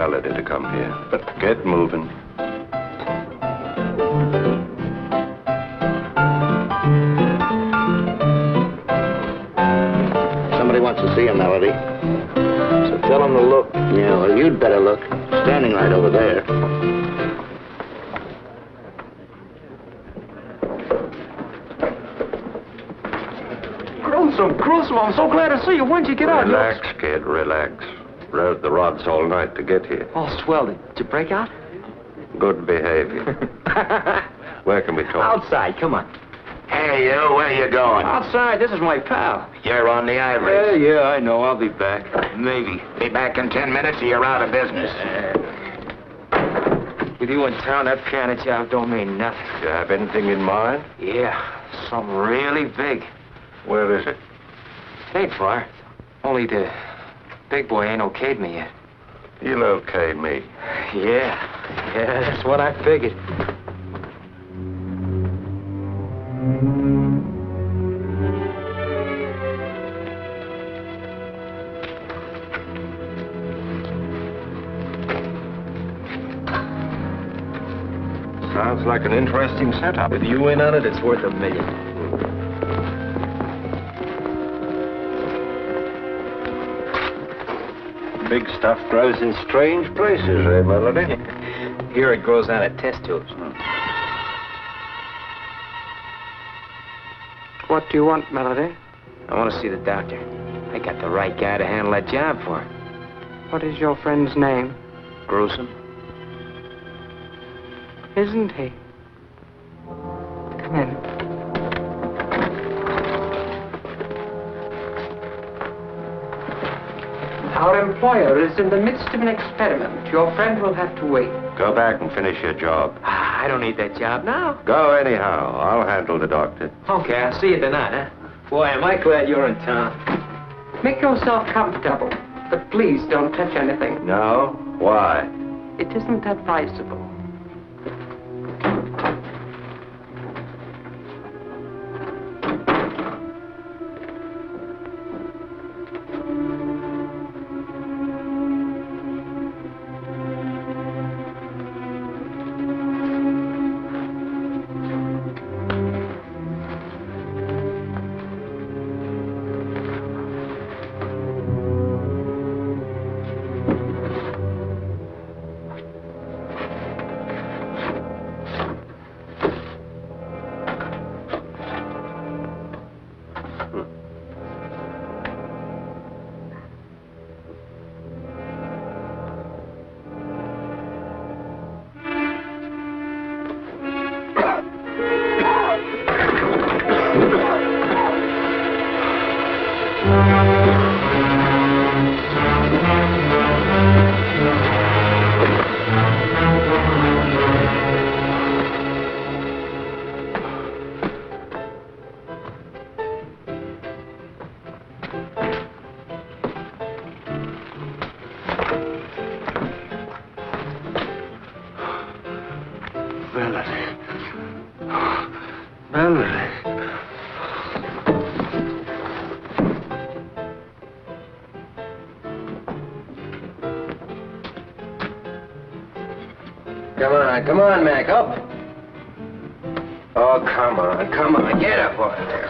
Melody to come here. But get moving. Somebody wants to see you, Melody. So tell him to look. Yeah, well, you'd better look. Standing right over there. Gruesome, I'm so glad to see you. When'd you get out? Relax, kid, relax. Rode the rods all night to get here. Oh, swell. Did you break out? Good behavior. Where can we talk? Outside, come on. Hey, you, where you going? Outside, this is my pal. You're on the ivory. Yeah, I know. I'll be back. Maybe. Be back in 10 minutes or you're out of business. With you in town, that piano job don't mean nothing. You have anything in mind? Yeah, something really big. Where is it? Ain't far. Only the big boy ain't okayed me yet. He'll okay me. Yeah, that's what I figured. Sounds like an interesting setup. With you in on it, it's worth $1 million. Big stuff grows in strange places, eh, Melody? Here it grows out of test tubes. What do you want, Melody? I want to see the doctor. I got the right guy to handle that job for her. What is your friend's name? Gruesome. Isn't he? Come in. Our employer is in the midst of an experiment. Your friend will have to wait. Go back and finish your job. I don't need that job now. Go anyhow. I'll handle the doctor. Okay, I'll see you tonight, huh? Boy, am I glad you're in town. Make yourself comfortable, but please don't touch anything. No? Why? It isn't advisable. Come on, Mac, up. Oh, come on, get up out of there.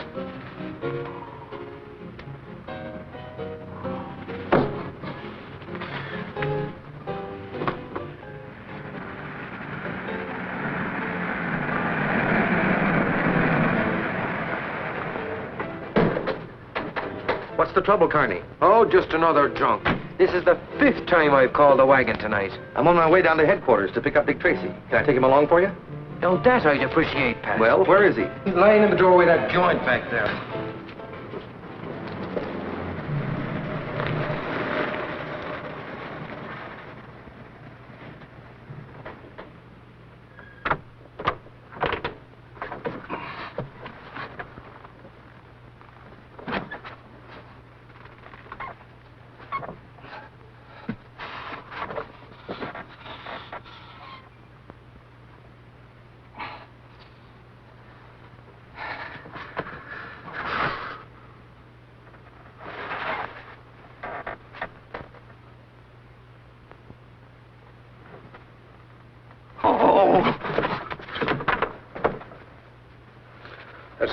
What's the trouble, Carney? Oh, just another drunk. This is the 5th time I've called the wagon tonight. I'm on my way down to headquarters to pick up Dick Tracy. Can I take him along for you? Now, that I'd appreciate, Pat. Well, where is he? He's lying in the doorway of that joint back there.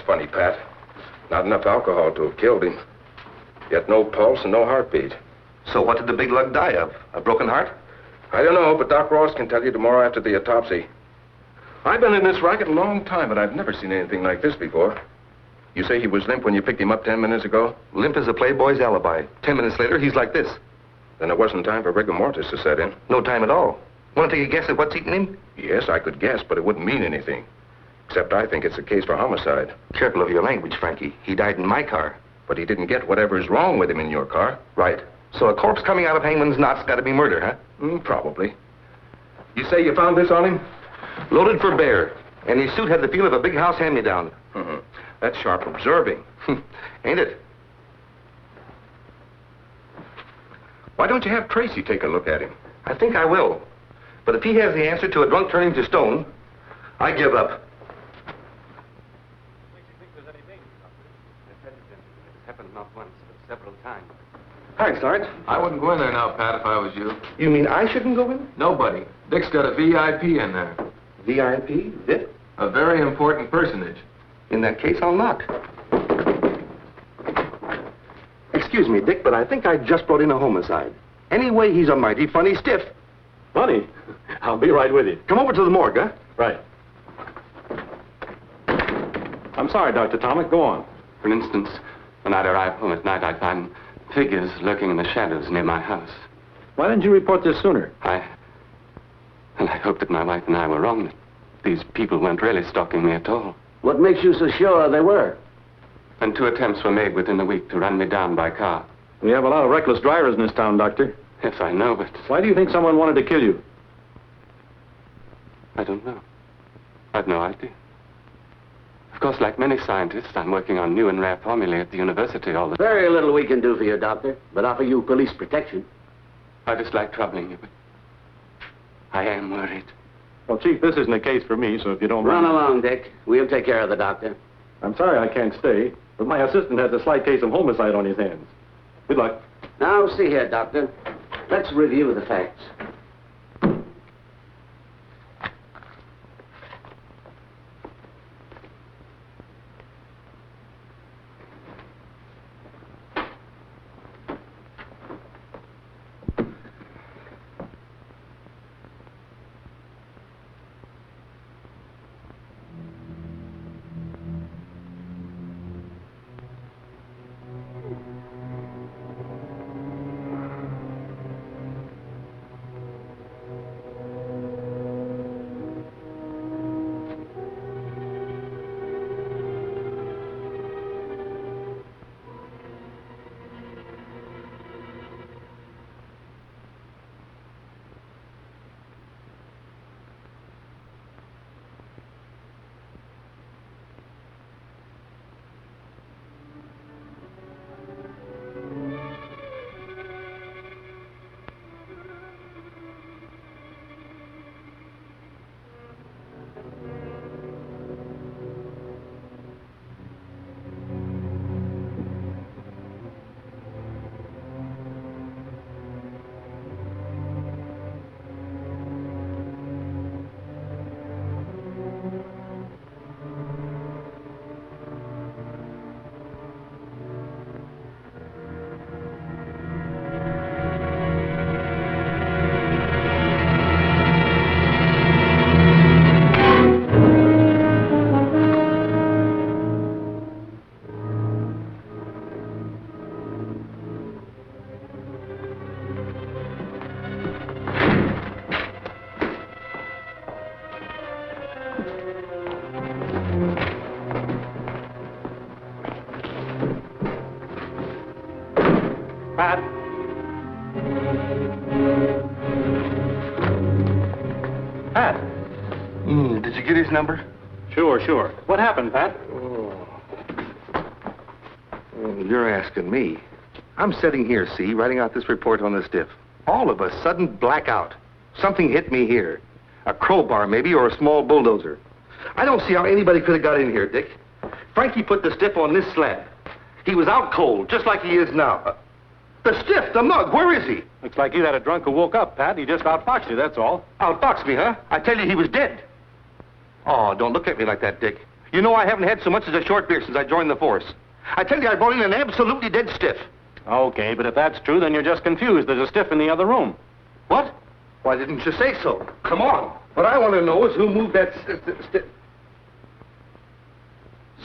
funny, Pat. Not enough alcohol to have killed him. Yet no pulse and no heartbeat. So what did the big lug die of? A broken heart? I don't know, but Doc Ross can tell you tomorrow after the autopsy. I've been in this racket a long time, but I've never seen anything like this before. You say he was limp when you picked him up 10 minutes ago? Limp as a playboy's alibi. 10 minutes later, he's like this. Then it wasn't time for rigor mortis to set in. No time at all. Want to take a guess at what's eating him? Yes, I could guess, but it wouldn't mean anything. Except I think it's a case for homicide. Careful of your language, Frankie. He died in my car. But he didn't get whatever's wrong with him in your car. Right. So a corpse coming out of Hangman's knot's got to be murder, huh? Probably. You say you found this on him? Loaded for bear. And his suit had the feel of a big house hand-me-down. That's sharp observing. Ain't it? Why don't you have Tracy take a look at him? I think I will. But if he has the answer to a drunk turning to stone, I give up. It's happened not once, but several times. Thanks, Sarge. I wouldn't go in there now, Pat, if I was you. You mean I shouldn't go in? Nobody. Dick's got a VIP in there. VIP? Dick? A very important personage. In that case, I'll knock. Excuse me, Dick, but I think I just brought in a homicide. Anyway, he's a mighty funny stiff. Funny? I'll be right with you. Come over to the morgue, huh? Right. I'm sorry, Dr. Tomic. Go on. For instance, when I'd arrive home at night, I'd find figures lurking in the shadows near my house. Why didn't you report this sooner? I hoped that my wife and I were wrong, that these people weren't really stalking me at all. What makes you so sure they were? And 2 attempts were made within a week to run me down by car. We have a lot of reckless drivers in this town, Doctor. Yes, I know, but Why do you think someone wanted to kill you? I don't know. I've no idea. Of course, like many scientists, I'm working on new and rare formulae at the university all the time. Very little we can do for you, Doctor, but offer you police protection. I dislike troubling you, but I am worried. Well, Chief, this isn't a case for me, so if you don't Run mind... along, Dick. We'll take care of the doctor. I'm sorry I can't stay, but my assistant has a slight case of homicide on his hands. Good luck. Now, see here, Doctor. Let's review the facts. Pat? Pat? Did you get his number? Sure. What happened, Pat? You're asking me. I'm sitting here, see, writing out this report on the stiff. All of a sudden, blackout. Something hit me here. A crowbar, maybe, or a small bulldozer. I don't see how anybody could have got in here, Dick. Frankie put the stiff on this slab. He was out cold, just like he is now. The stiff, the mug, where is he? Looks like you had a drunk who woke up, Pat. He just outfoxed you, that's all. Outfoxed me, huh? I tell you, he was dead. Oh, don't look at me like that, Dick. You know I haven't had so much as a short beer since I joined the force. I tell you, I brought in an absolutely dead stiff. Okay, but if that's true, then you're just confused. There's a stiff in the other room. What? Why didn't you say so? Come on. What I want to know is who moved that stiff.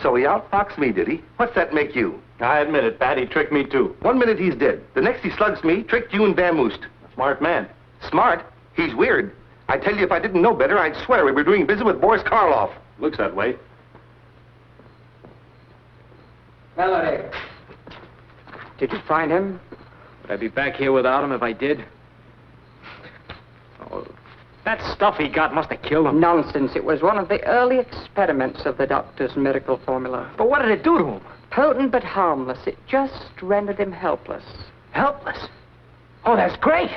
So he outfoxed me, did he? What's that make you? I admit it, Pat. He tricked me, too. 1 minute he's dead. The next he slugs me, tricked you and vamoosed. Smart man. Smart? He's weird. I tell you, if I didn't know better, I'd swear we were doing business with Boris Karloff. Looks that way. Melody. Did you find him? Would I be back here without him if I did? Oh, that stuff he got must have killed him. Nonsense. It was one of the early experiments of the doctor's miracle formula. But what did it do to him? Potent but harmless. It just rendered him helpless. Helpless? Oh, that's great.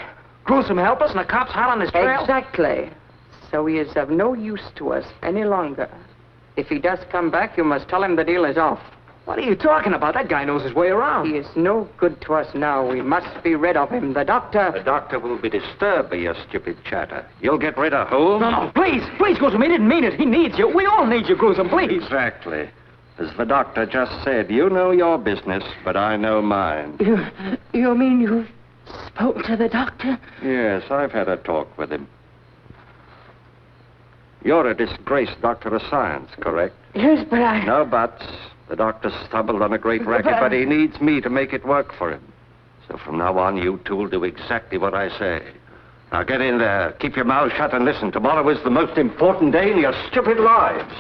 Gruesome helpless and the cops hot on his trail? Exactly. So he is of no use to us any longer. If he does come back, you must tell him the deal is off. What are you talking about? That guy knows his way around. He is no good to us now. We must be rid of him. The doctor... The doctor will be disturbed by your stupid chatter. You'll get rid of who? No, please, Gruesome. He didn't mean it. He needs you. We all need you, Gruesome, please. Exactly. As the doctor just said, you know your business, but I know mine. You mean you've spoken to the doctor? Yes, I've had a talk with him. You're a disgraced doctor of science, correct? Yes, but I... No buts. The doctor stumbled on a great racket, but he needs me to make it work for him. So from now on, you two will do exactly what I say. Now get in there, keep your mouth shut and listen. Tomorrow is the most important day in your stupid lives.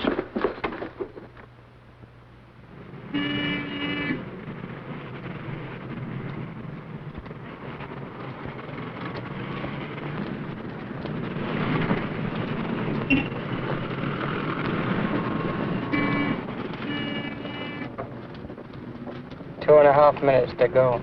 Two and a half minutes to go.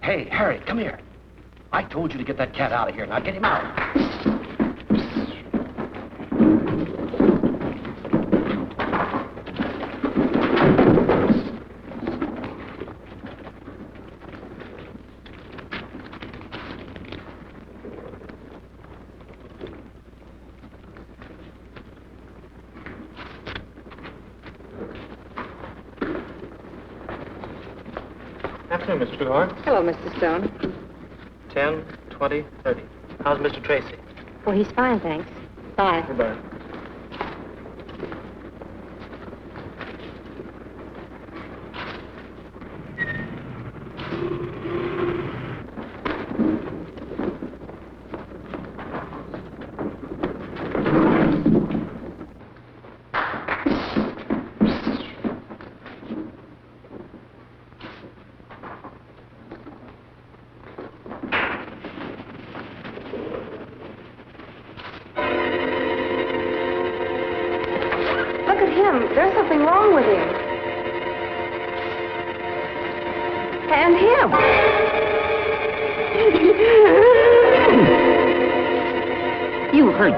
Hey, Harry, come here. I told you to get that cat out of here. Now get him out. Afternoon, Mr. Trueheart. Hello, Mr. Stone. 10, 20, 30. How's Mr. Tracy? Well, he's fine, thanks. Bye. Goodbye. There's something wrong with him. And him. You heard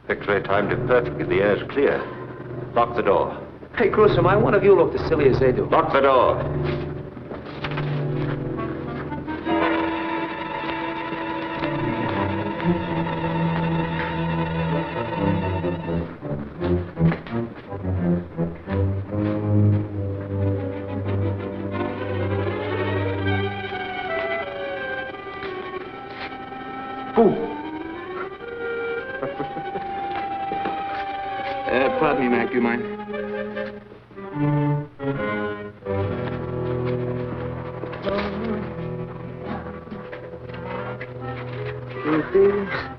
X-ray timed it perfectly. The air's clear. Lock the door. Hey, Gruesome, I wonder if you look as silly as they do. Lock the door. Pardon me, Mac, do you mind?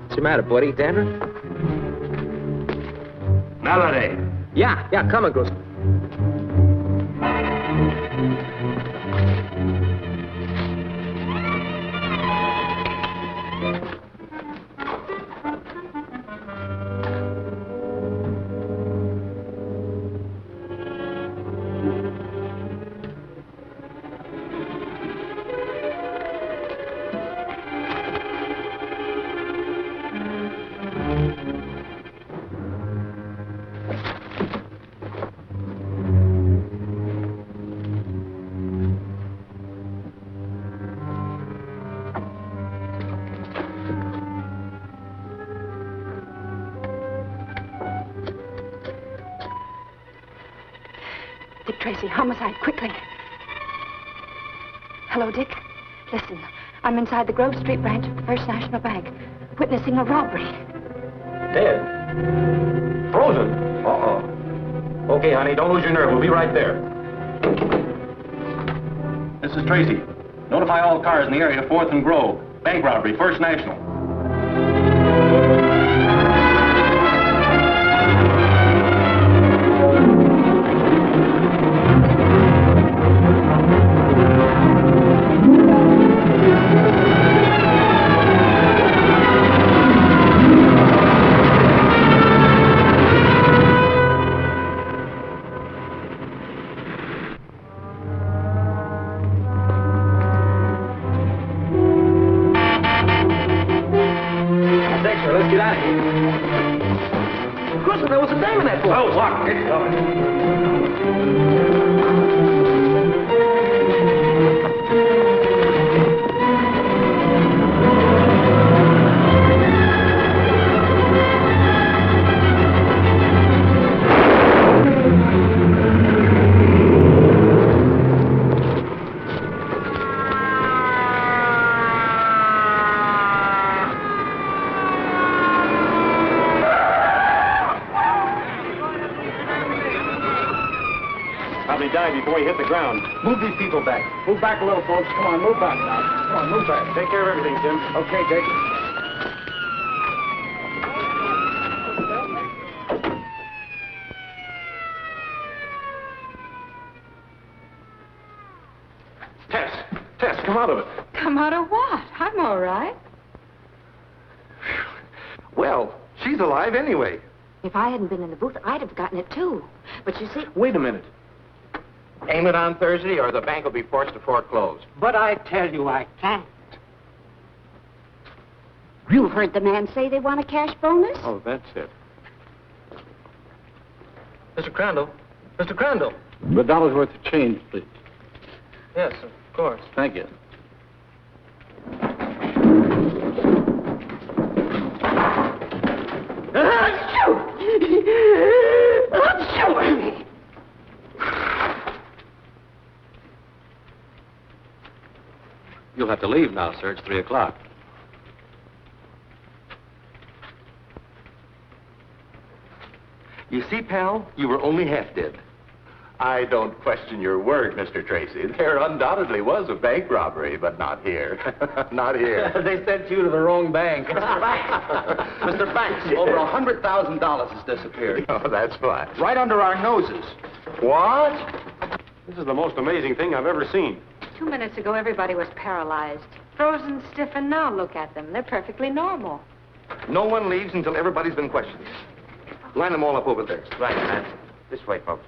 What's the matter, buddy? Dandruff? Melody. Yeah, come on, Gruesome. Dick Tracy, homicide, quickly. Hello, Dick. Listen, I'm inside the Grove Street branch of the First National Bank, witnessing a robbery. Dead? Frozen? Uh-oh. Okay, honey, don't lose your nerve. We'll be right there. This is Tracy. Notify all cars in the area, 4th and Grove. Bank robbery, First National. Let's get out of here. Gruesome, there was a dame in that boat. Oh, look, it's coming. Probably died before he hit the ground. Move these people back. Move back a little, folks. Come on, move back now. Come on, move back. Take care of everything, Tim. Okay, Dick. Tess, come out of it. Come out of what? I'm all right. Well, she's alive anyway. If I hadn't been in the booth, I'd have gotten it too. But you see... Wait a minute. Aim it on Thursday or the bank will be forced to foreclose. But I tell you, I can't. You heard the man say they want a cash bonus? Oh, that's it. Mr. Crandall. Mr. Crandall. $1 worth of change, please. Yes, of course. Thank you. You'll have to leave now, sir. It's 3 o'clock. You see, pal, you were only half dead. I don't question your word, Mr. Tracy. There undoubtedly was a bank robbery, but not here. Not here. They sent you to the wrong bank. Mr. Banks. Mr. Banks, over $100,000 has disappeared. Oh, that's fine. Right under our noses. What? This is the most amazing thing I've ever seen. 2 minutes ago, everybody was paralyzed. Frozen stiff, and now look at them. They're perfectly normal. No one leaves until everybody's been questioned. Line them all up over there. Right, man. This way, folks.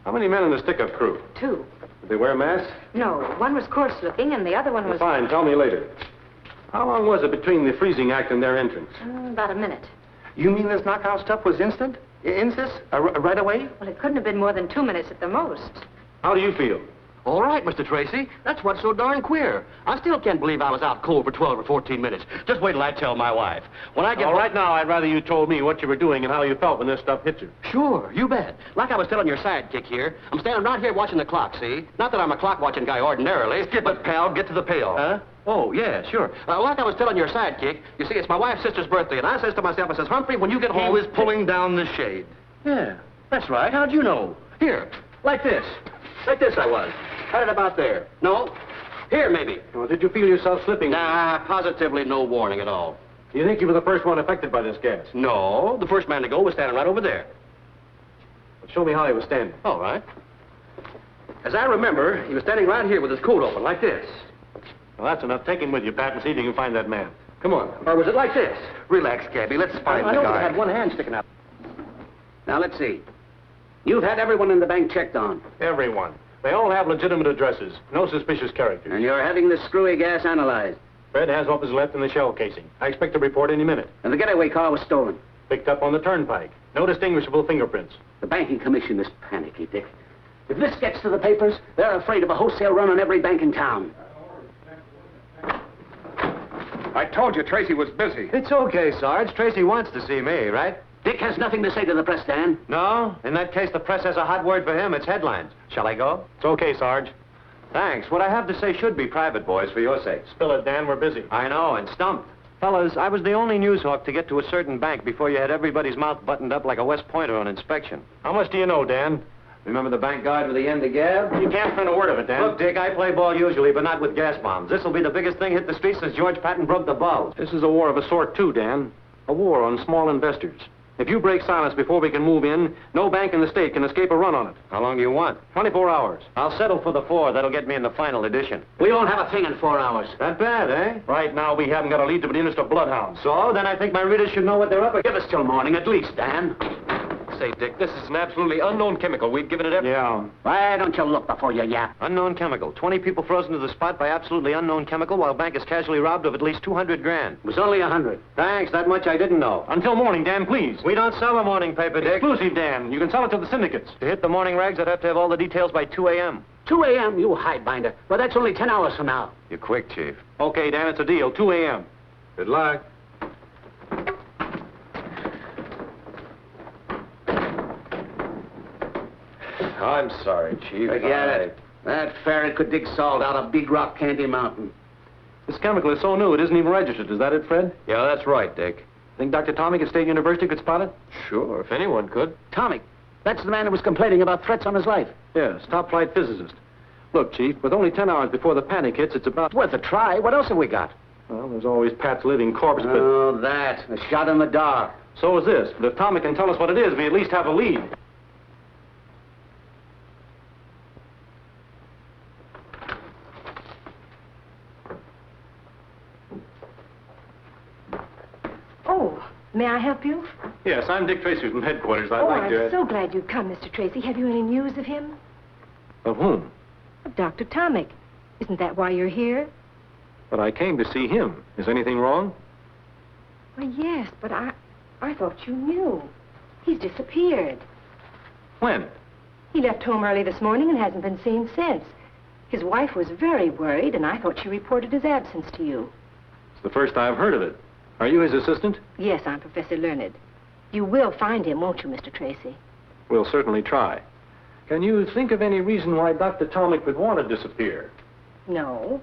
How many men in the stick-up crew? 2. Did they wear masks? No, one was coarse-looking, and the other one was... Fine, tell me later. How long was it between the freezing act and their entrance? About a minute. You mean this knockout stuff was instant? Right away? Well, it couldn't have been more than 2 minutes at the most. How do you feel? All right, Mr. Tracy. That's what's so darn queer. I still can't believe I was out cold for 12 or 14 minutes. Just wait till I tell my wife. When I get All right, now, I'd rather you told me what you were doing and how you felt when this stuff hit you. Sure, you bet. Like I was telling your sidekick here, I'm standing right here watching the clock, see? Not that I'm a clock-watching guy ordinarily. Skip it, pal. Get to the payoff. Huh? Oh, yeah, sure. Like I was telling your sidekick, you see, it's my wife's sister's birthday, and I says to myself, I says, Humphrey, when you get home... He was pulling down the shade. Yeah, that's right. How'd you know? Here, like this. Like this I was. Had it about there. No? Here, maybe. Well, did you feel yourself slipping? Nah, positively no warning at all. Do you think you were the first one affected by this gas? No, the first man to go was standing right over there. Well, show me how he was standing. All right. As I remember, he was standing right here with his coat open, like this. Well, that's enough. Take him with you, Pat, and see if you can find that man. Come on. Or was it like this? Relax, Cabby. Let's find I the know guy. he had one hand sticking out. Now, let's see. You've had everyone in the bank checked on. Everyone. They all have legitimate addresses. No suspicious characters. And you're having this screwy gas analyzed. Fred has what was left in the shell casing. I expect a report any minute. And the getaway car was stolen. Picked up on the turnpike. No distinguishable fingerprints. The banking commission is panicky, Dick. If this gets to the papers, they're afraid of a wholesale run on every bank in town. I told you Tracy was busy. It's okay, Sarge. Tracy wants to see me, right? Dick has nothing to say to the press, Dan. No? In that case, the press has a hot word for him. It's headlines. Shall I go? It's okay, Sarge. Thanks. What I have to say should be private, boys, for your sakes. Spill it, Dan. We're busy. I know, and stumped. Fellas, I was the only news hawk to get to a certain bank before you had everybody's mouth buttoned up like a West Pointer on inspection. How much do you know, Dan? Remember the bank guard with the end of gab? You can't print a word of it, Dan. Look, Dick, I play ball usually, but not with gas bombs. This'll be the biggest thing hit the streets since George Patton broke the bulb. This is a war of a sort, too, Dan. A war on small investors. If you break silence before we can move in, no bank in the state can escape a run on it. How long do you want? 24 hours. I'll settle for the 4. That'll get me in the final edition. We won't have a thing in 4 hours. That bad, eh? Right now, we haven't got a lead to the interest of bloodhounds. So, then I think my readers should know what they're up against. Give us till morning, at least, Dan. Say, Dick, this is an absolutely unknown chemical. We've given it every... Yeah. Why don't you look before you yap? Unknown chemical. 20 people frozen to the spot by absolutely unknown chemical while bank is casually robbed of at least 200 grand. It was only 100. Thanks, that much I didn't know. Until morning, Dan, please. We don't sell a morning paper, Dick. Exclusive, Dan. You can sell it to the syndicates. To hit the morning rags, I'd have to have all the details by 2 a.m. 2 a.m., you highbinder. Well, that's only 10 hours from now. You're quick, Chief. Okay, Dan, it's a deal. 2 a.m. Good luck. I'm sorry, Chief. Forget it. That ferret could dig salt out of Big Rock Candy Mountain. This chemical is so new, it isn't even registered. Is that it, Fred? Yeah, that's right, Dick. Think Dr. Tomic at State University could spot it? Sure, if anyone could. Tomic. That's the man who was complaining about threats on his life. Yes, top-flight physicist. Look, Chief, with only 10 hours before the panic hits, it's about... It's worth a try. What else have we got? Well, there's always Pat's living corpse, but... Oh, that. A shot in the dark. So is this. But if Tomic can tell us what it is, we at least have a lead. Oh, may I help you? Yes, I'm Dick Tracy from headquarters. I'd Oh, like to... I'm so glad you've come, Mr. Tracy. Have you any news of him? Of whom? Of Dr. Tomic. Isn't that why you're here? But I came to see him. Is anything wrong? Well, yes, but I thought you knew. He's disappeared. When? He left home early this morning and hasn't been seen since. His wife was very worried, and I thought she reported his absence to you. It's the first I've heard of it. Are you his assistant? Yes, I'm Professor Learned. You will find him, won't you, Mr. Tracy? We'll certainly try. Can you think of any reason why Dr. Tomic would want to disappear? No.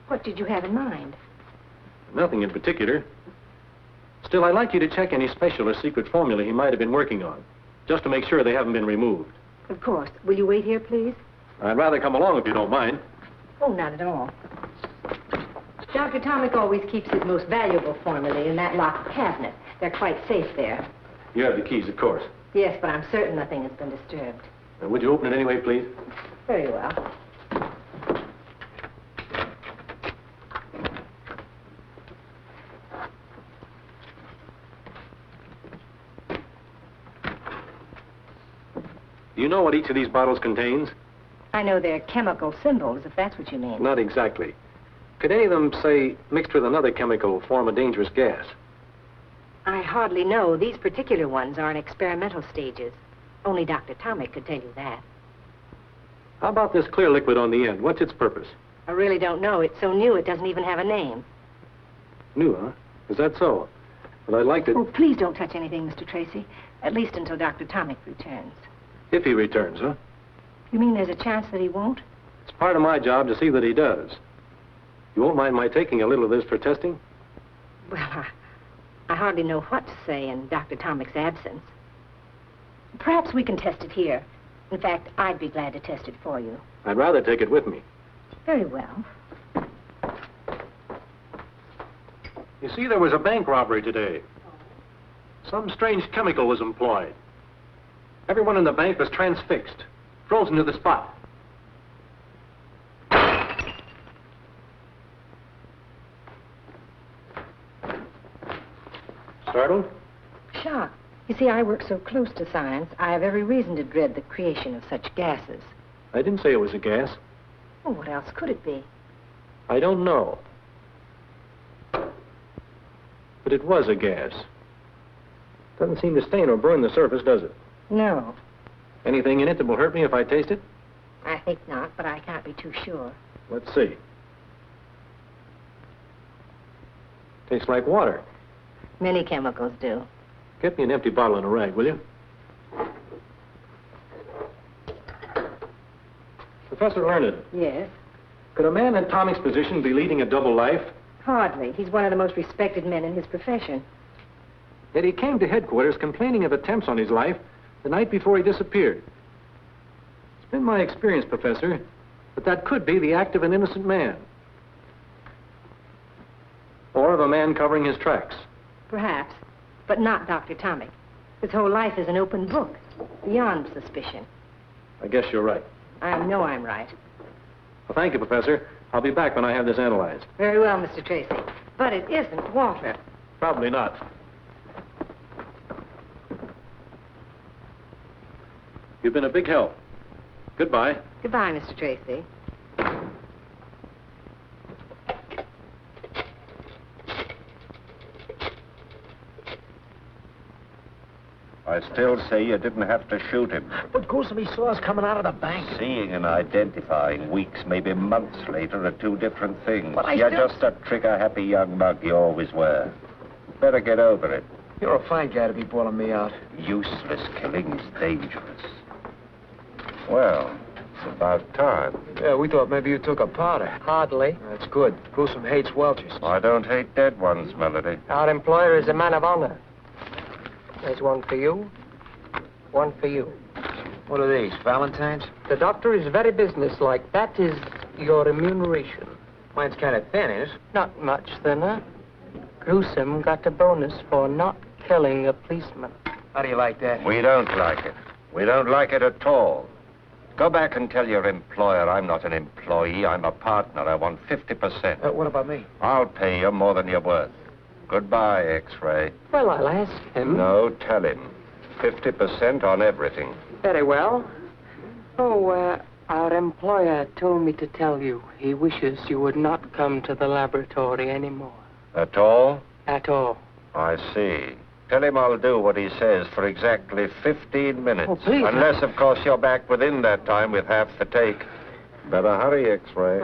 What did you have in mind? Nothing in particular. Still, I'd like you to check any special or secret formula he might have been working on, just to make sure they haven't been removed. Of course. Will you wait here, please? I'd rather come along if you don't mind. Oh, not at all. Dr. Tomic always keeps his most valuable formulae in that locked cabinet. They're quite safe there. You have the keys, of course. Yes, but I'm certain nothing has been disturbed. Would you open it anyway, please? Very well. Do you know what each of these bottles contains? I know they're chemical symbols, if that's what you mean. Not exactly. Could any of them, say, mixed with another chemical, form a dangerous gas? I hardly know. These particular ones are in experimental stages. Only Dr. Tomic could tell you that. How about this clear liquid on the end? What's its purpose? I really don't know. It's so new it doesn't even have a name. New, huh? Is that so? But I'd like to... Oh, please don't touch anything, Mr. Tracy. At least until Dr. Tomic returns. If he returns, huh? You mean there's a chance that he won't? It's part of my job to see that he does. You won't mind my taking a little of this for testing? Well, I hardly know what to say in Dr. Tomic's absence. Perhaps we can test it here. In fact, I'd be glad to test it for you. I'd rather take it with me. Very well. You see, there was a bank robbery today. Some strange chemical was employed. Everyone in the bank was transfixed, frozen to the spot. Startled? Shocked. You see, I work so close to science, I have every reason to dread the creation of such gases. I didn't say it was a gas. Well, what else could it be? I don't know. But it was a gas. Doesn't seem to stain or burn the surface, does it? No, Anything in it that will hurt me if I taste it? I think not, but I can't be too sure. Let's see. Tastes like water. Many chemicals do. Get me an empty bottle and a rag, will you? Professor Learned, Yes? could a man in Tommy's position be leading a double life? Hardly. He's one of the most respected men in his profession. Yet he came to headquarters complaining of attempts on his life the night before he disappeared. It's been my experience, Professor, that could be the act of an innocent man. Or of a man covering his tracks. Perhaps, but not Dr. Tomic. His whole life is an open book, beyond suspicion. I guess you're right. I know I'm right. Well, thank you, Professor. I'll be back when I have this analyzed. Very well, Mr. Tracy. But it isn't water. Probably not. You've been a big help. Goodbye. Goodbye, Mr. Tracy. I still say you didn't have to shoot him. But Gruesome, he saw us coming out of the bank. Seeing and identifying weeks, maybe months later are two different things. But You're still... just a trigger-happy young mug you always were. Better get over it. You're a fine guy to be bawling me out. Useless killing's dangerous. Well, it's about time. Yeah, we thought maybe you took a powder. Hardly. That's good. Gruesome hates welchers. I don't hate dead ones, Melody. Our employer is a man of honor. There's one for you, one for you. What are these, Valentine's? The doctor is very businesslike. That is your remuneration. Mine's kind of thin, is it? Not much thinner. Gruesome got a bonus for not killing a policeman. How do you like that? We don't like it. We don't like it at all. Go back and tell your employer I'm not an employee, I'm a partner. I want 50%. What about me? I'll pay you more than you're worth. Goodbye, X-Ray. Well, I'll ask him. No, tell him. 50% on everything. Very well. Oh, our employer told me to tell you he wishes you would not come to the laboratory anymore. At all? At all. I see. Tell him I'll do what he says for exactly 15 minutes. Oh, please. Unless, of course, you're back within that time with half the take. Better hurry, X-Ray.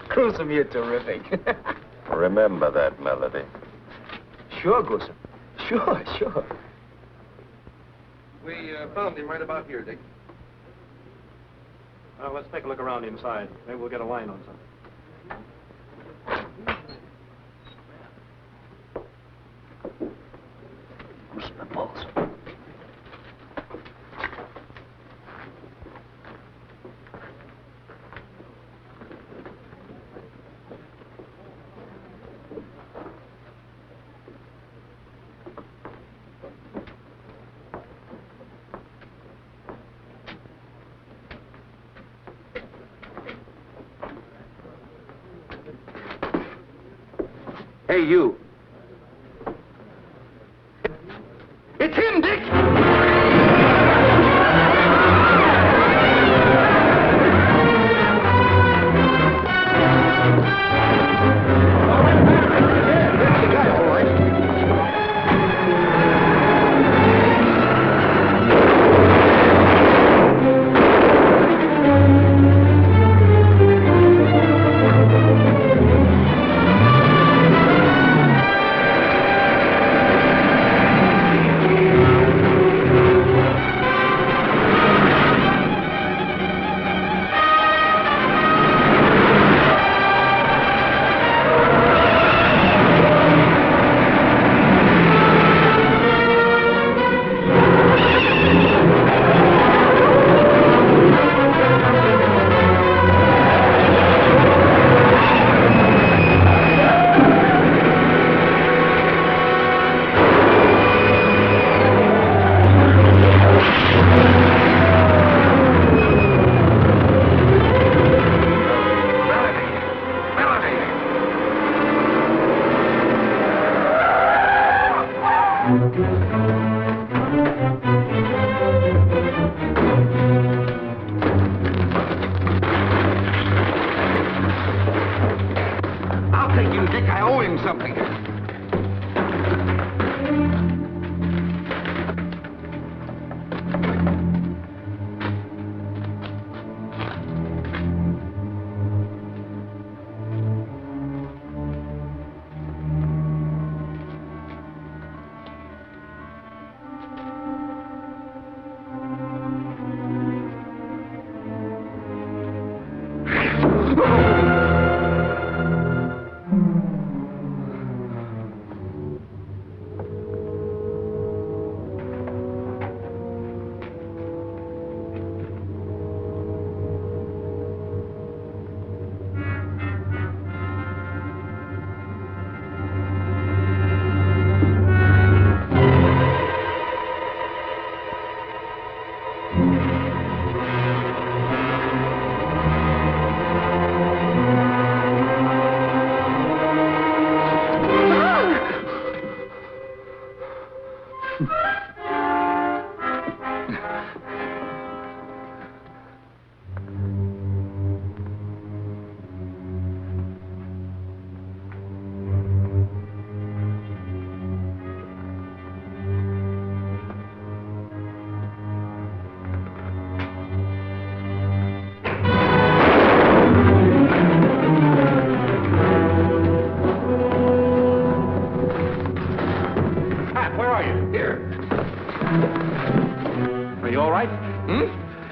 Gruesome, you're terrific. Remember that, Melody. Sure, Gruesome. Sure. We found him right about here, Dick. Well, let's take a look around inside. Maybe we'll get a line on something. Who's the boss? Hey, you. It's him, Dick!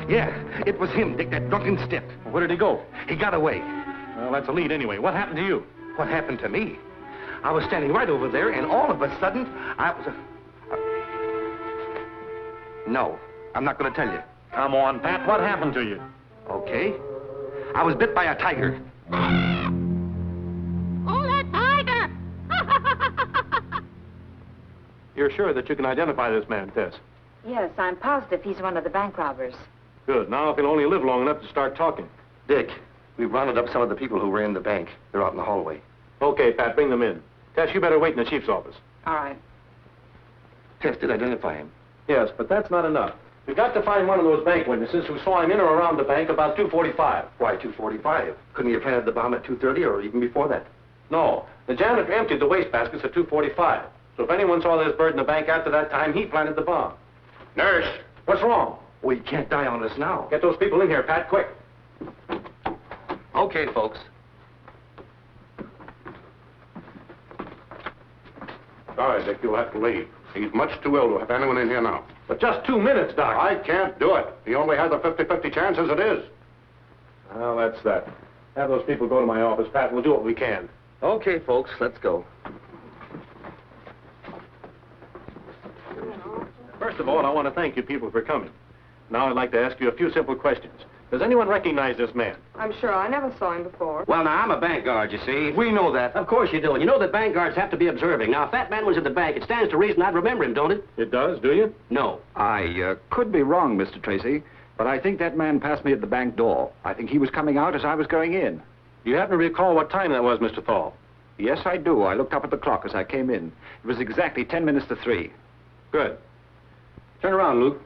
Yeah, it was him, Dick, that drunken stiff. Where did he go? He got away. Well, that's a lead anyway. What happened to you? What happened to me? I was standing right over there, and all of a sudden, I was... No, I'm not going to tell you. Come on, Pat. What happened to you? Okay. I was bit by a tiger. Oh, that tiger! You're sure that you can identify this man, Tess? Yes, I'm positive he's one of the bank robbers. Good. Now, if he'll only live long enough to start talking. Dick, we've rounded up some of the people who ran the bank. They're out in the hallway. Okay, Pat, bring them in. Tess, you better wait in the chief's office. All right. Tess did identify him. Yes, but that's not enough. We've got to find one of those bank witnesses who saw him in or around the bank about 2:45. Why 2:45? Couldn't he have planted the bomb at 2:30 or even before that? No, the janitor emptied the wastebaskets at 2:45. So if anyone saw this Byrd in the bank after that time, he planted the bomb. Nurse! What's wrong? Well, he can't die on us now. Get those people in here, Pat, quick. Okay, folks. Sorry, Dick, you'll have to leave. He's much too ill to have anyone in here now. But just 2 minutes, Doc. I can't do it. He only has a 50-50 chance as it is. Well, that's that. Have those people go to my office, Pat. We'll do what we can. Okay, folks, let's go. First of all, I want to thank you people for coming. Now I'd like to ask you a few simple questions. Does anyone recognize this man? I'm sure. I never saw him before. Well, now, I'm a bank guard, you see. We know that. Of course you do. And you know that bank guards have to be observing. Now, if that man was at the bank, it stands to reason I'd remember him, don't it? It does, do you? No. I could be wrong, Mr. Tracy, but I think that man passed me at the bank door. I think he was coming out as I was going in. Do you happen to recall what time that was, Mr. Thal? Yes, I do. I looked up at the clock as I came in. It was exactly 10 minutes to 3. Good. Turn around, Luke.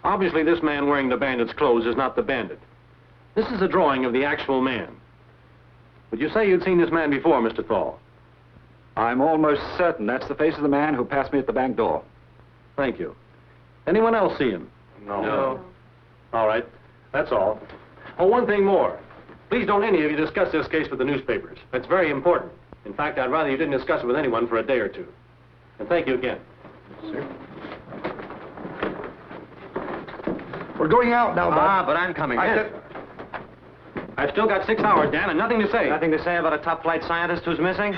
Obviously, this man wearing the bandit's clothes is not the bandit. This is a drawing of the actual man. Would you say you'd seen this man before, Mr. Thal? I'm almost certain that's the face of the man who passed me at the bank door. Thank you. Anyone else see him? No. All right. That's all. Oh, one thing more. Please don't any of you discuss this case with the newspapers. It's very important. In fact, I'd rather you didn't discuss it with anyone for a day or two. And thank you again. Sir? We're going out now, Bob. But I'm coming in. I've still got 6 hours, Dan, and nothing to say. Nothing to say about a top-flight scientist who's missing?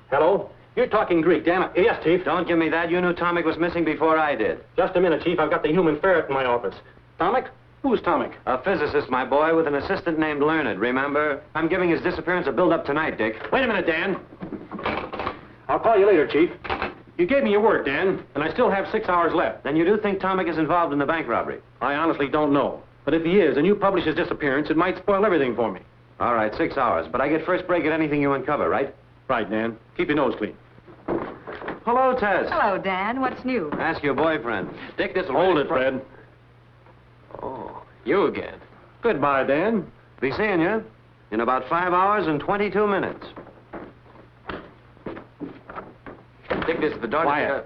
Hello? You're talking Greek, damn it. Yes, Chief. Don't give me that. You knew Tomic was missing before I did. Just a minute, Chief. I've got the human ferret in my office. Tomic? Who's Tomic? A physicist, my boy, with an assistant named Learned, remember? I'm giving his disappearance a build-up tonight, Dick. Wait a minute, Dan. I'll call you later, Chief. You gave me your word, Dan, and I still have 6 hours left. Then you do think Tomic is involved in the bank robbery? I honestly don't know. But if he is, and you publish his disappearance, it might spoil everything for me. All right, 6 hours. But I get first break at anything you uncover, right? Right, Dan. Keep your nose clean. Hello, Tess. Hello, Dan. What's new? Ask your boyfriend. Dick, this'll Hold really it, Fred. Oh, you again. Goodbye, Dan. Be seeing you in about 5 hours and 22 minutes. Dick, this is the door. Quiet.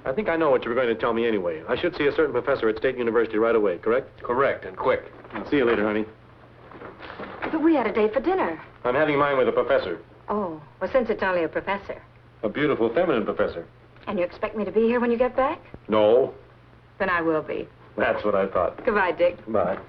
I think I know what you were going to tell me anyway. I should see a certain professor at State University right away, correct? Correct, and quick. I'll see you later, honey. But we had a date for dinner. I'm having mine with a professor. Oh, well, since it's only a professor. A beautiful feminine professor. And you expect me to be here when you get back? No. Then I will be. That's what I thought. Goodbye, Dick. Bye.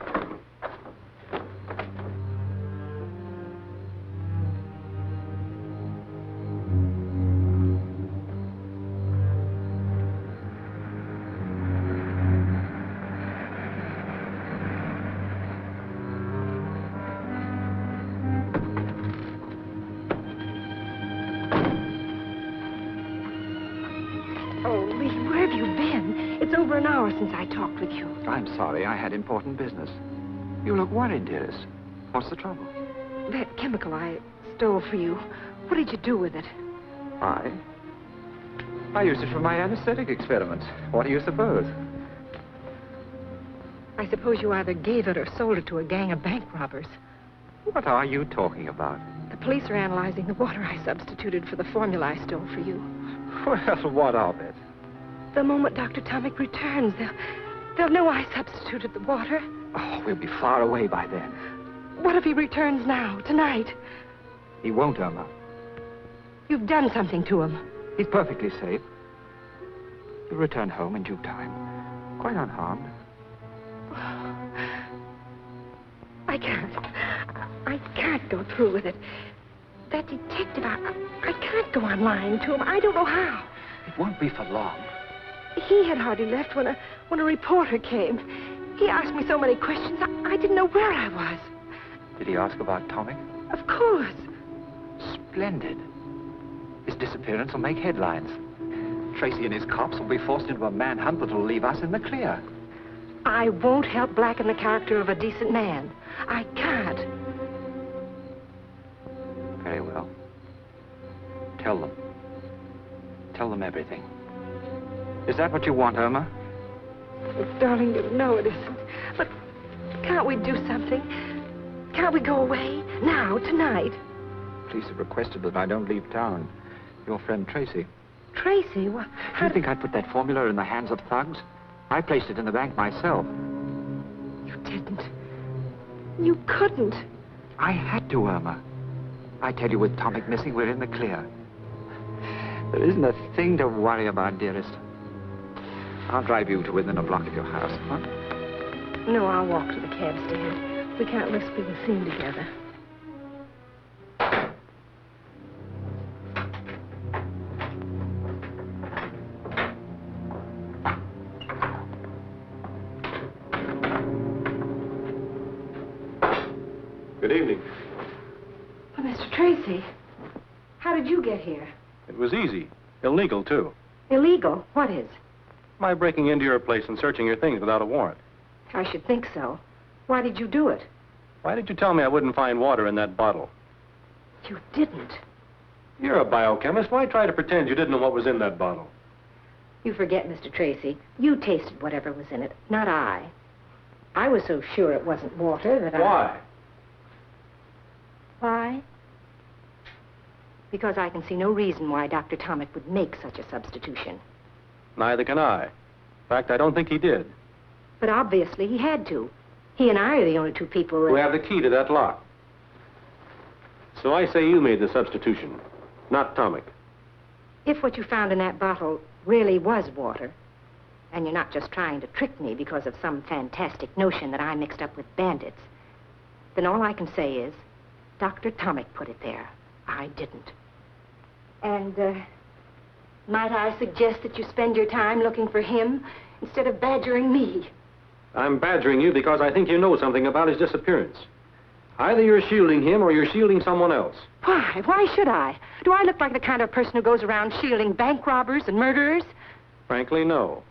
Since I talked with you. I'm sorry. I had important business. You look worried, dearest. What's the trouble? That chemical I stole for you, what did you do with it? I used it for my anesthetic experiments. What do you suppose? I suppose you either gave it or sold it to a gang of bank robbers. What are you talking about? The police are analyzing the water I substituted for the formula I stole for you. Well, what of it? The moment Dr. Tomic returns, they'll know I substituted the water. Oh, we'll be far away by then. What if he returns now, tonight? He won't, Irma. You've done something to him. He's perfectly safe. He'll return home in due time, quite unharmed. I can't go through with it. That detective, I can't go on lying to him. I don't know how. It won't be for long. He had hardly left when a reporter came. He asked me so many questions, I didn't know where I was. Did he ask about Tomic? Of course. Splendid. His disappearance will make headlines. Tracy and his cops will be forced into a manhunt that will leave us in the clear. I won't help blacken the character of a decent man. I can't. Very well. Tell them. Tell them everything. Is that what you want, Irma? Oh, darling, you know it isn't. But can't we do something? Can't we go away? Now, tonight? Police have requested that I don't leave town. Your friend Tracy. Tracy? What? Do you think I'd put that formula in the hands of thugs? I placed it in the bank myself. You didn't. You couldn't. I had to, Irma. I tell you, with Tomic missing, we're in the clear. There isn't a thing to worry about, dearest. I'll drive you to within a block of your house, huh? No, I'll walk to the cab stand. We can't risk being seen together. Good evening. Oh, Mr. Tracy, how did you get here? It was easy. Illegal, too. Illegal? What is? My breaking into your place and searching your things without a warrant. I should think so. Why did you do it? Why did you tell me I wouldn't find water in that bottle? You didn't. You're a biochemist. Why try to pretend you didn't know what was in that bottle? You forget, Mr. Tracy. You tasted whatever was in it, not I. I was so sure it wasn't water that Why? Why? Because I can see no reason why Dr. Tomic would make such a substitution. Neither can I. In fact, I don't think he did. But obviously he had to. He and I are the only two people that... Who have the key to that lock. So I say you made the substitution, not Tomic. If what you found in that bottle really was water, and you're not just trying to trick me because of some fantastic notion that I mixed up with bandits, then all I can say is, Dr. Tomic put it there. I didn't. And, might I suggest that you spend your time looking for him instead of badgering me? I'm badgering you because I think you know something about his disappearance. Either you're shielding him or you're shielding someone else. Why? Why should I? Do I look like the kind of person who goes around shielding bank robbers and murderers? Frankly, no.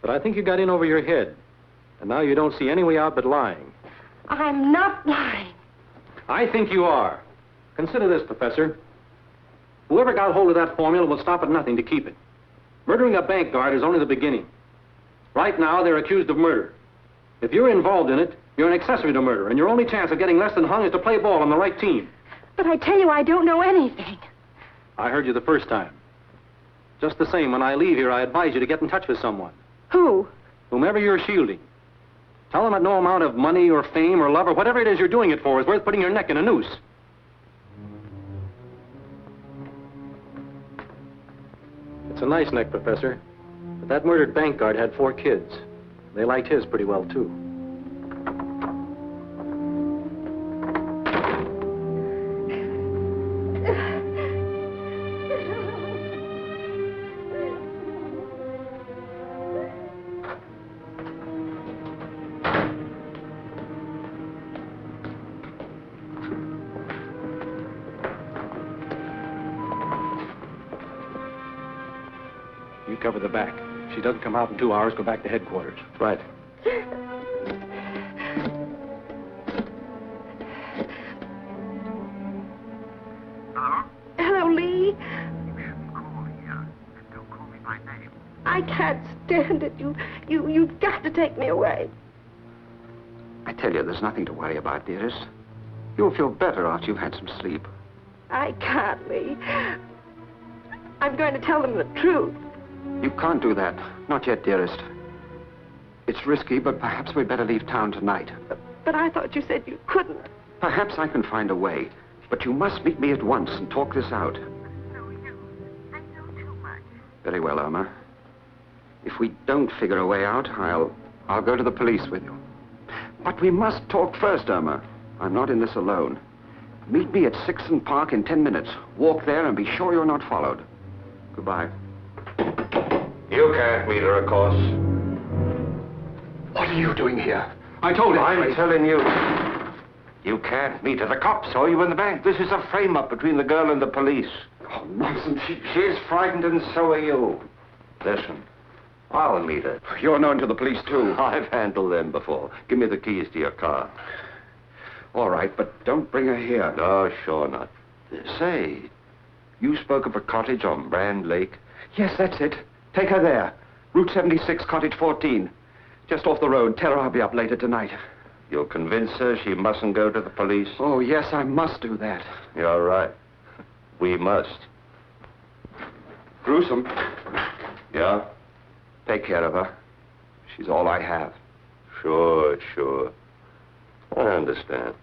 But I think you got in over your head. And now you don't see any way out but lying. I'm not lying. I think you are. Consider this, Professor. Whoever got hold of that formula will stop at nothing to keep it. Murdering a bank guard is only the beginning. Right now, they're accused of murder. If you're involved in it, you're an accessory to murder, and your only chance of getting less than hung is to play ball on the right team. But I tell you, I don't know anything. I heard you the first time. Just the same, when I leave here, I advise you to get in touch with someone. Who? Whomever you're shielding. Tell them that no amount of money or fame or love or whatever it is you're doing it for is worth putting your neck in a noose. It's a nice neck, Professor. But that murdered bank guard had 4 kids. They liked his pretty well, too. You cover the back. If she doesn't come out in 2 hours, go back to headquarters. Right. Hello, Lee. I can't stand it. You've got to take me away. I tell you, there's nothing to worry about, dearest. You'll feel better after you've had some sleep. I can't, Lee. I'm going to tell them the truth. You can't do that. Not yet, dearest. It's risky, but perhaps we'd better leave town tonight. But I thought you said you couldn't. Perhaps I can find a way, but you must meet me at once and talk this out. Very well, Irma. If we don't figure a way out, I'll go to the police with you. But we must talk first, Irma. I'm not in this alone. Meet me at 6th Park in 10 minutes. Walk there and be sure you're not followed. Goodbye. You can't meet her, of course. What are you doing here? I told him. I'm telling you. You can't meet her. The cops saw you in the bank. This is a frame-up between the girl and the police. Oh, nonsense. She's frightened and so are you. Listen, I'll meet her. You're known to the police, too. I've handled them before. Give me the keys to your car. All right, but don't bring her here. No, sure not. Say, you spoke of a cottage on Brand Lake? Yes, that's it. Take her there. Route 76, Cottage 14. Just off the road. Tell her I'll be up later tonight. You'll convince her she mustn't go to the police? Oh, yes, I must do that. You're right. We must. Gruesome. Yeah? Take care of her. She's all I have. Sure, sure. I understand.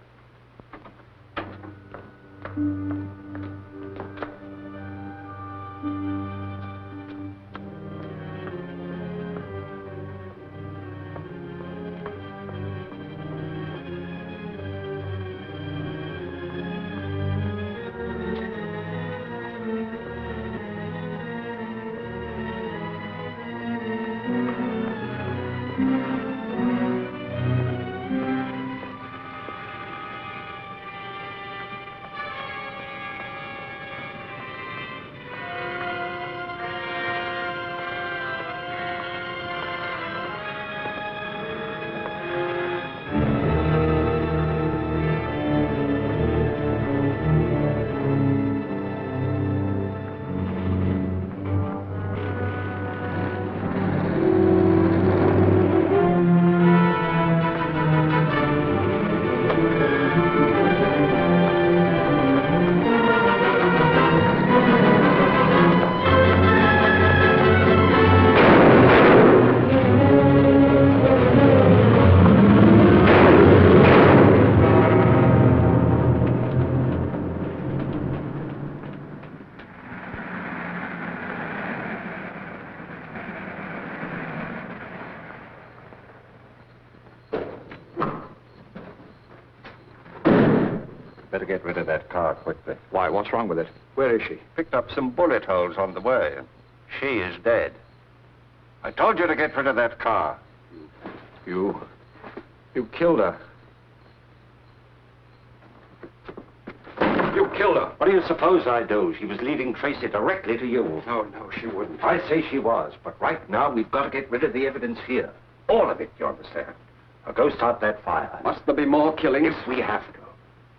Better get rid of that car quickly. Why, what's wrong with it? Where is she? Picked up some bullet holes on the way, and she is dead. I told you to get rid of that car. You killed her. You killed her. What do you suppose I do? She was leading Tracy directly to you. No, she wouldn't. I say she was, but right now we've got to get rid of the evidence here. All of it, you understand? Now go start that fire. Must there be more killings? If we have to.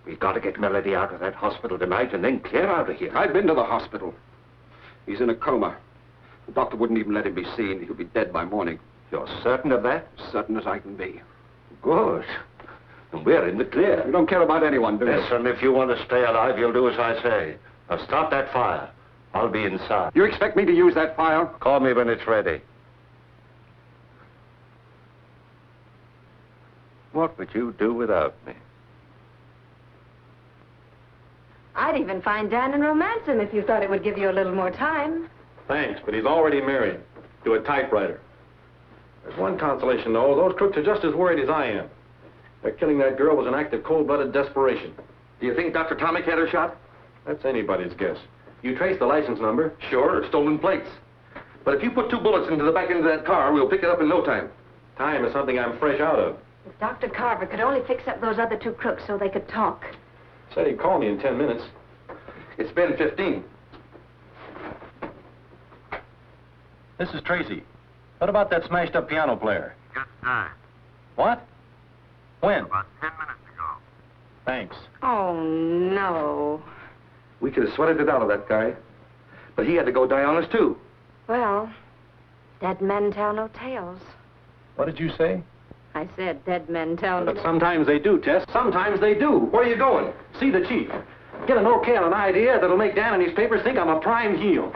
We've got to get Melody out of that hospital tonight and then clear out of here. I've been to the hospital. He's in a coma. The doctor wouldn't even let him be seen. He'll be dead by morning. You're certain of that? Certain as I can be. Good. And we're in the clear. You don't care about anyone, do you? Listen, if you want to stay alive, you'll do as I say. Now start that fire. I'll be inside. You expect me to use that fire? Call me when it's ready. What would you do without me? I'd even find Dan and romance him if you thought it would give you a little more time. Thanks, but he's already married to a typewriter. There's one consolation, though. Those crooks are just as worried as I am. Their killing that girl was an act of cold-blooded desperation. Do you think Dr. Tomic had her shot? That's anybody's guess. You trace the license number. Sure, stolen plates. But if you put 2 bullets into the back end of that car, we'll pick it up in no time. Time is something I'm fresh out of. If Dr. Carver could only fix up those other 2 crooks so they could talk. Said he'd call me in 10 minutes. It's been 15. This is Tracy. What about that smashed-up piano player? Just died. What? When? About 10 minutes ago. Thanks. Oh, no. We could have sweated it out of that guy. But he had to go die on us, too. Well, dead men tell no tales. What did you say? I said dead men tell no... But sometimes they do, Tess. Sometimes they do. Where are you going? See the chief. Get an okay on an idea that'll make Dan and his papers think I'm a prime heel.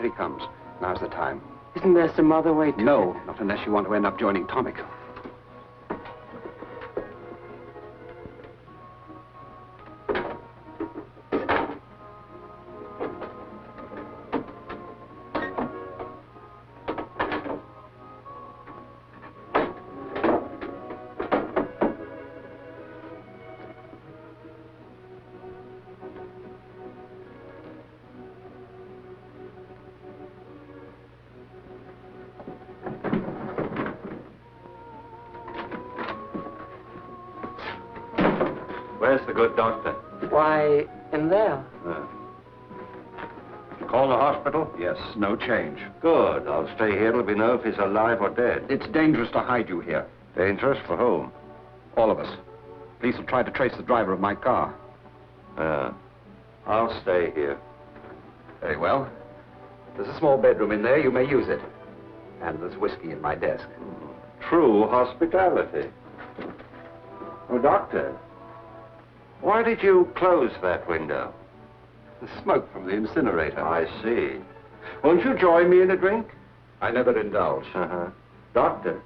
Here he comes. Now's the time. Isn't there some other way to... No, not unless you want to end up joining Tomic. Where's the good doctor? Why, in there. Call the hospital? Yes, no change. Good. I'll stay here till we know if he's alive or dead. It's dangerous to hide you here. Dangerous for whom? All of us. Police will try to trace the driver of my car. I'll stay here. Very well. There's a small bedroom in there. You may use it. And there's whiskey in my desk. True hospitality. Oh, Doctor, why did you close that window? The smoke from the incinerator. I see. Won't you join me in a drink? I never indulge. Doctor.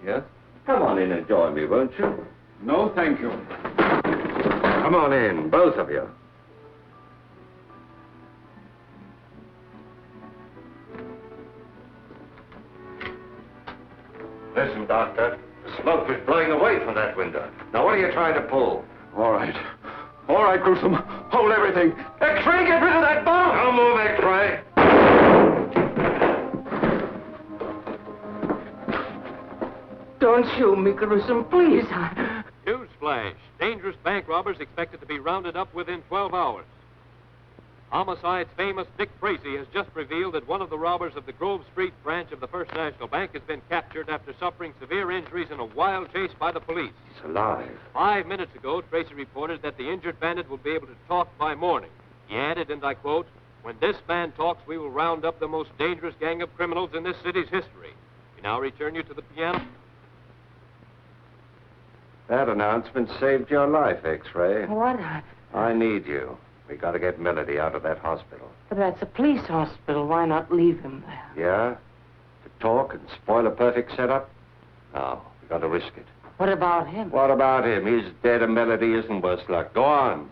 Yes? Come on in and join me, won't you? No, thank you. Come on in, both of you. Listen, Doctor. The smoke was blowing away from that window. Now, what are you trying to pull? All right. All right, Gruesome. Hold everything. X-ray, get rid of that bomb! Don't move, X-ray. Don't shoot me, Gruesome, please. Newsflash. Dangerous bank robbers expected to be rounded up within 12 hours. Homicide's famous Dick Tracy has just revealed that one of the robbers of the Grove Street branch of the First National Bank has been captured after suffering severe injuries in a wild chase by the police. He's alive. 5 minutes ago, Tracy reported that the injured bandit will be able to talk by morning. He added, and I quote, "When this man talks, we will round up the most dangerous gang of criminals in this city's history." We now return you to the piano. That announcement saved your life, X-ray. What? I need you. We got to get Melody out of that hospital. But that's a police hospital. Why not leave him there? Yeah? To talk and spoil a perfect setup? No, we got to risk it. What about him? What about him? He's dead and Melody isn't worse luck. Go on.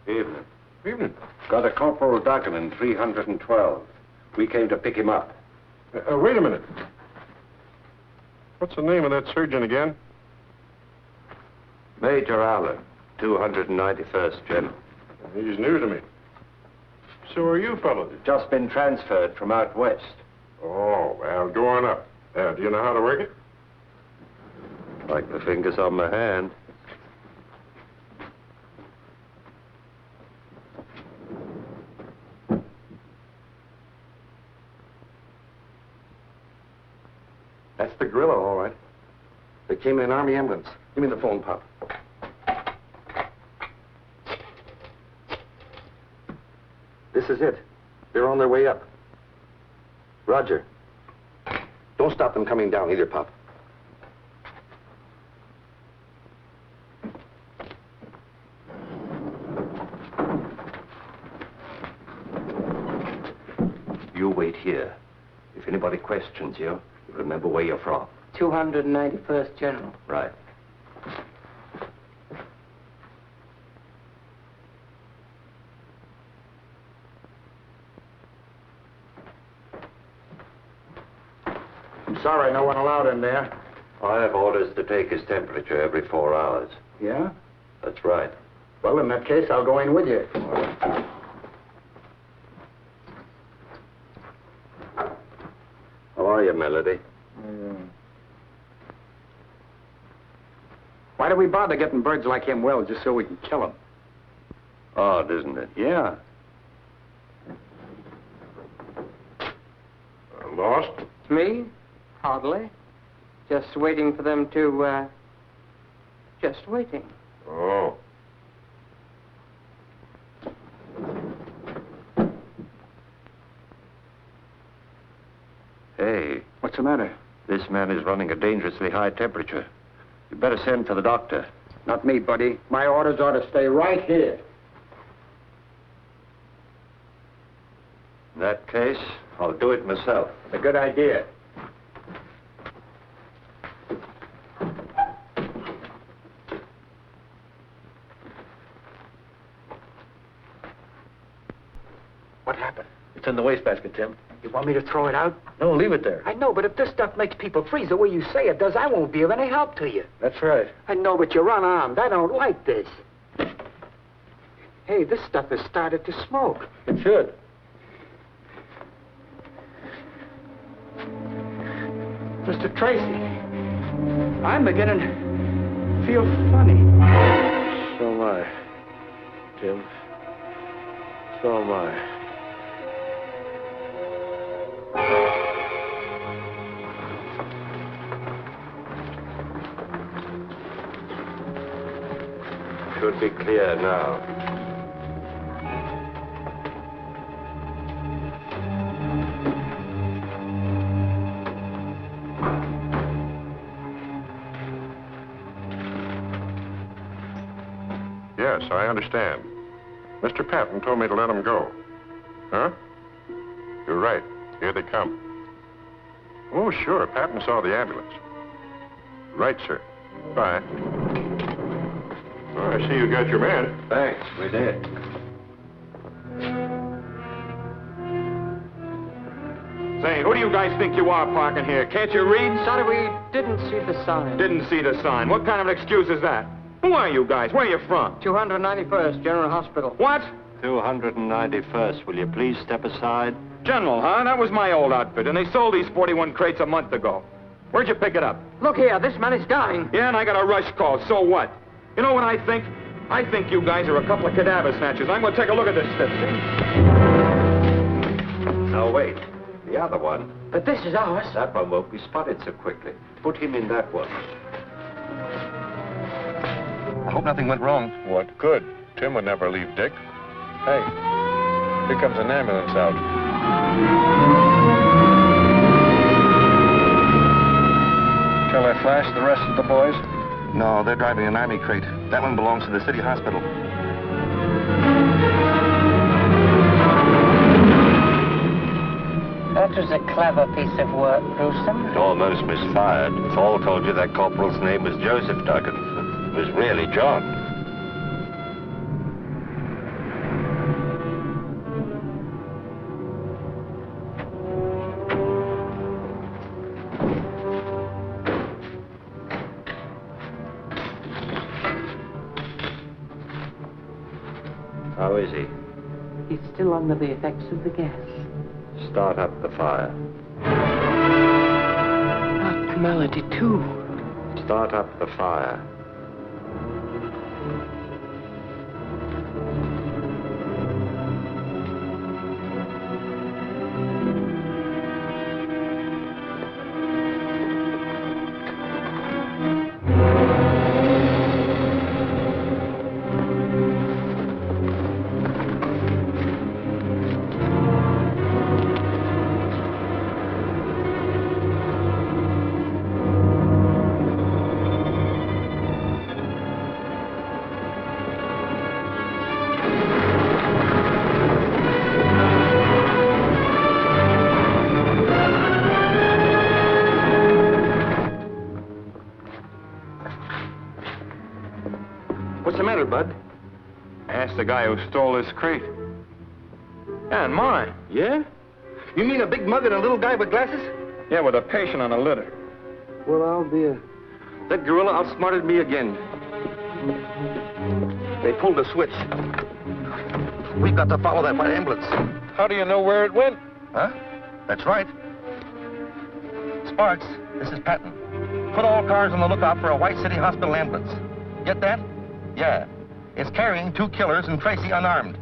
Evening. Evening. Got a Corporal Duggan in 312. We came to pick him up. Wait a minute. What's the name of that surgeon again? Major Allen, 291st General. He's new to me. So are you fellows? Just been transferred from out west. Oh, well, go on up. Do you know how to work it? Like the fingers on my hand. That's the gorilla, all right. They came in an Army ambulance. Give me the phone, Pop. This is it. They're on their way up. Roger. Don't stop them coming down either, Pop. You wait here. If anybody questions you, remember where you're from. 291st General. Right. I'm sorry, no one allowed in there. I have orders to take his temperature every 4 hours. Yeah? That's right. Well, in that case, I'll go in with you. How are you, Melody? Why do we bother getting birds like him well just so we can kill them? Odd, isn't it? Yeah. Lost? Me? Hardly. Just waiting for them to, just waiting. Oh. Hey. What's the matter? This man is running a dangerously high temperature. You better send for the doctor. Not me, buddy. My orders are to stay right here. In that case, I'll do it myself. A good idea. What happened? It's in the wastebasket, Tim. You want me to throw it out? No, leave it there. I know, but if this stuff makes people freeze the way you say it does, I won't be of any help to you. That's right. I know, but you're unarmed. I don't like this. Hey, this stuff has started to smoke. It should. Mr. Tracy, I'm beginning to feel funny. So am I, Tim. So am I. Should be clear now. Yes, I understand. Mr. Patton told me to let him go. Huh? You're right. Here they come. Oh, sure. Patton saw the ambulance. Right, sir. Bye. Oh, I see you got your man. Thanks, we did. Say, who do you guys think you are parking here? Can't you read? Sorry, we didn't see the sign. Didn't see the sign. What kind of an excuse is that? Who are you guys? Where are you from? 291st General Hospital. What? 291st. Will you please step aside? General, huh? That was my old outfit, and they sold these 41 crates a month ago. Where'd you pick it up? Look here, this man is dying. Yeah, and I got a rush call. So what? You know what I think? I think you guys are a couple of cadaver snatchers. I'm going to take a look at this stuff. Now, wait. The other one. But this is ours. That one won't be spotted so quickly. Put him in that one. I hope nothing went wrong. What good? Tim would never leave Dick. Hey, here comes an ambulance out. Shall I flash the rest of the boys? No, they're driving an army crate. That one belongs to the city hospital. That was a clever piece of work, Gruesome. It almost misfired. Fall told you that corporal's name was Joseph Duggan. It was really John. How is he? He's still under the effects of the gas. Start up the fire. Not Melody, too. Start up the fire. What's the matter, Bud? Ask the guy who stole this crate. Yeah, and mine. Yeah? You mean a big mug and a little guy with glasses? Yeah, with a patient on a litter. Well, I'll be a... That gorilla outsmarted me again. They pulled a switch. We've got to follow that white ambulance. How do you know where it went? Huh? That's right. Sparks, this is Patton. Put all cars on the lookout for a White City Hospital ambulance. Get that? Yeah. It's carrying 2 killers and Tracy unarmed.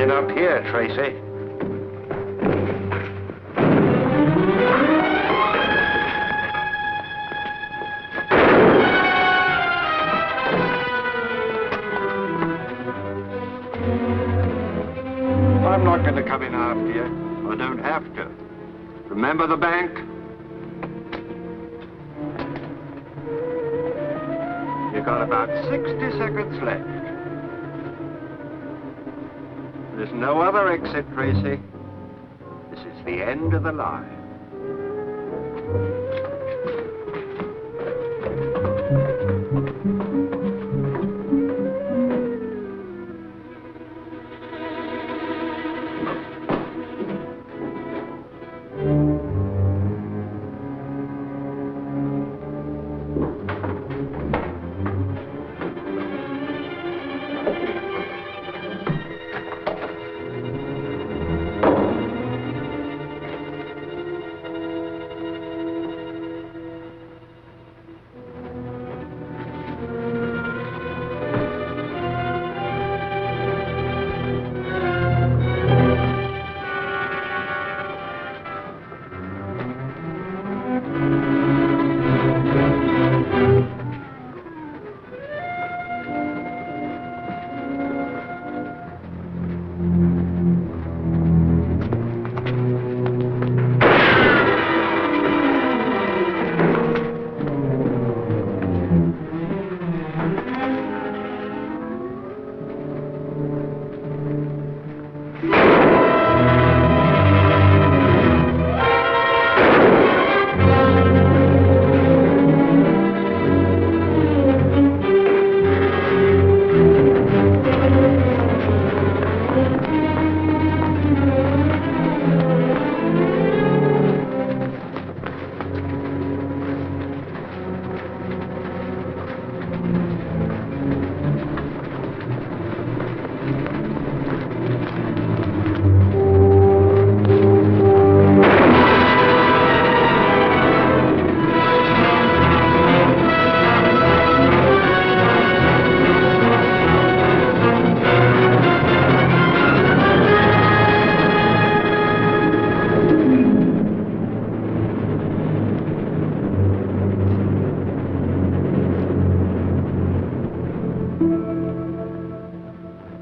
Up here, Tracy. I'm not going to come in after you. I don't have to. Remember the bank? You got about 60 seconds left. There's no other exit, Tracy. This is the end of the line.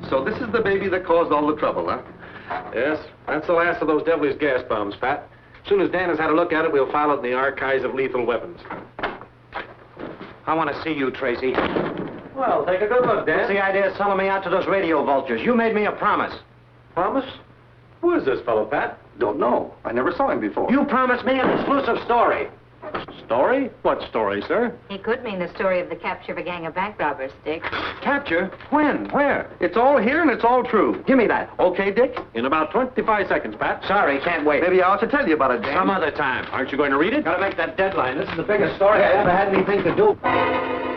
So this is the baby that caused all the trouble, huh? Yes, that's the last of those devilish gas bombs, Pat. As soon as Dan has had a look at it, we'll file it in the archives of lethal weapons. I want to see you, Tracy. Well, take a good look, Dan. What's the idea of selling me out to those radio vultures? You made me a promise. Promise? Who is this fellow, Pat? Don't know. I never saw him before. You promised me an exclusive story. Story? What story, sir? He could mean the story of the capture of a gang of bank robbers, Dick. Capture? When? Where? It's all here and it's all true. Give me that. Okay, Dick? In about 25 seconds, Pat. Sorry, can't wait. Maybe I ought to tell you about it, Dan. Some other time. Aren't you going to read it? Gotta make that deadline. This is the biggest story I ever had anything to do.